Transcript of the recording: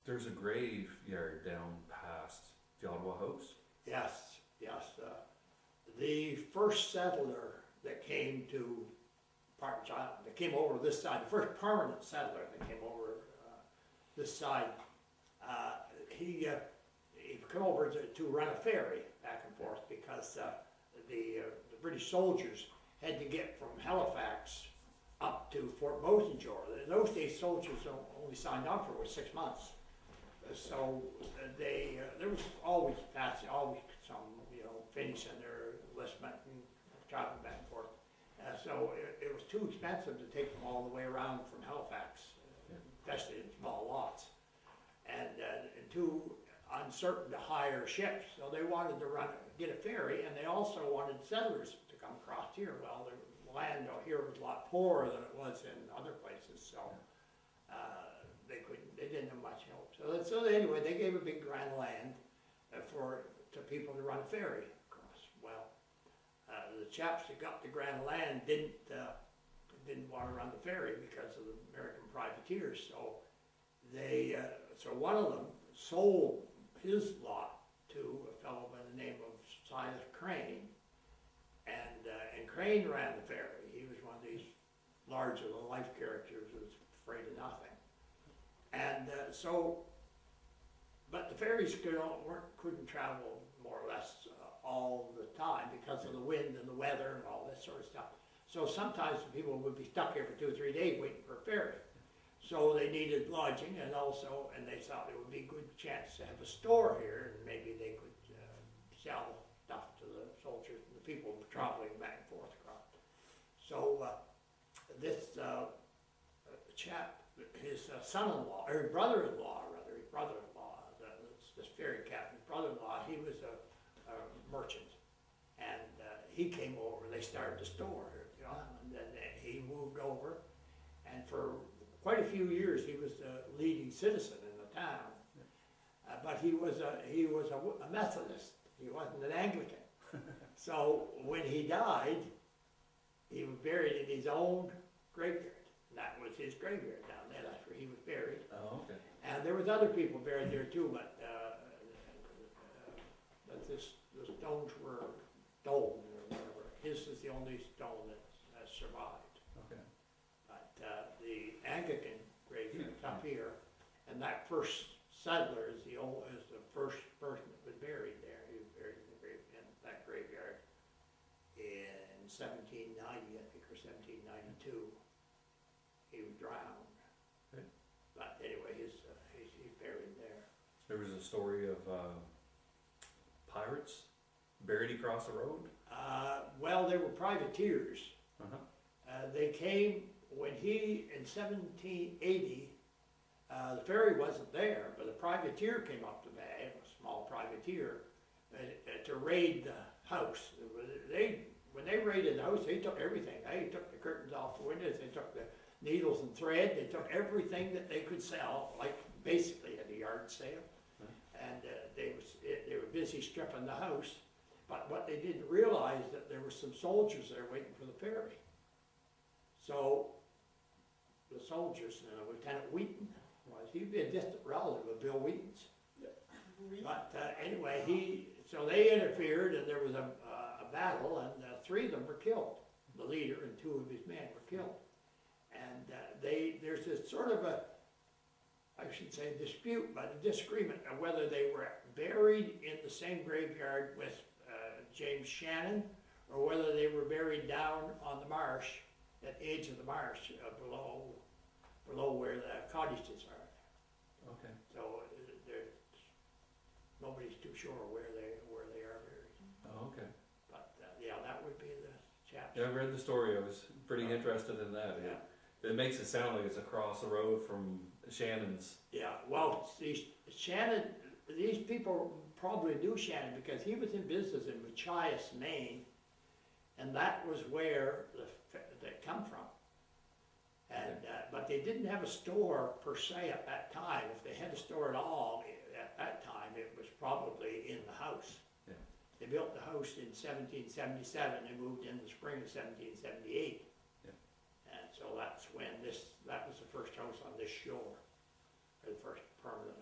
There's a graveyard down past the Ottawa House. Yes, yes. The first settler that came to Parrsboro Island, that came over this side, the first permanent settler that came over this side, he come over to run a ferry back and forth because the British soldiers had to get from Halifax up to Fort Beausejour. In those days, soldiers only signed on for 6 months. So there was always some, finishing their enlistment and traveling back and forth. So it was too expensive to take them all the way around from Halifax, especially in small lots, and too uncertain to hire ships. So they wanted to get a ferry, and they also wanted settlers to come across here. Well, the land here was a lot poorer than it was in other places, so they didn't have much help. So anyway, they gave a big grant of land to people to run a ferry across. Well, the chaps that got the grant of land didn't want to run the ferry because of the American privateers. So so one of them sold his lot to a fellow by the name of Silas Crane, and Crane ran the ferry. He was one of these larger-than-life characters who was afraid of nothing. And but the ferries couldn't travel more or less all the time because of the wind and the weather and all this sort of stuff. So sometimes people would be stuck here for 2 or 3 days waiting for a ferry. So they needed lodging, and they thought it would be a good chance to have a store here, and maybe they could sell stuff to the soldiers and the people traveling back and forth across. So this chap, his son-in-law, or brother-in-law, this ferry captain's brother-in-law, he was a merchant, and he came over. They started the store here, and then he moved over, and for quite a few years he was the leading citizen in the town. But he was a Methodist. He wasn't an Anglican. So when he died, he was buried in his own graveyard. That was his graveyard down there. That's where he was buried. Oh, okay. And there was other people buried there too, but the stones were stolen or whatever. His is the only stone that survived. Okay. But the Anglican graveyard's up here, and that first settler is the first person that was buried there. He was buried in that graveyard in 1790, I think, or 1792. He was drowned. Okay. But anyway, he's buried there. There was a story of pirates buried across the road? Well, they were privateers. Uh-huh. They came when in 1780, the ferry wasn't there, but a privateer came up the bay, a small privateer, to raid the house. When they raided the house, they took everything. They took the curtains off the windows, they took the needles and thread, they took everything that they could sell, like basically at a yard sale. And they were busy stripping the house, but what they didn't realize that there were some soldiers there waiting for the ferry. So the soldiers, Lieutenant Wheaton he'd be a distant relative of Bill Wheaton's. But anyway, so they interfered, and there was a battle, and 3 of them were killed. The leader and 2 of his men were killed. And there's this sort of I should say dispute, but a disagreement of whether they were buried in the same graveyard with James Shannon, or whether they were buried down on the marsh, at the edge of the marsh, below where the cottages are. Okay. So nobody's too sure where they are buried. Oh, okay. But yeah, that would be the chapter. Yeah, I read the story. I was pretty interested in that. Yeah. It makes it sound like it's across the road from Shannon's. Yeah, well, see, Shannon, these people probably knew Shannon because he was in business in Machias, Maine, and that was where they come from. And but they didn't have a store per se at that time. If they had a store at all at that time, it was probably in the house. Yeah. They built the house in 1777. They moved in the spring of 1778. Yeah. And so that's when that was the first house on this shore, or the first permanent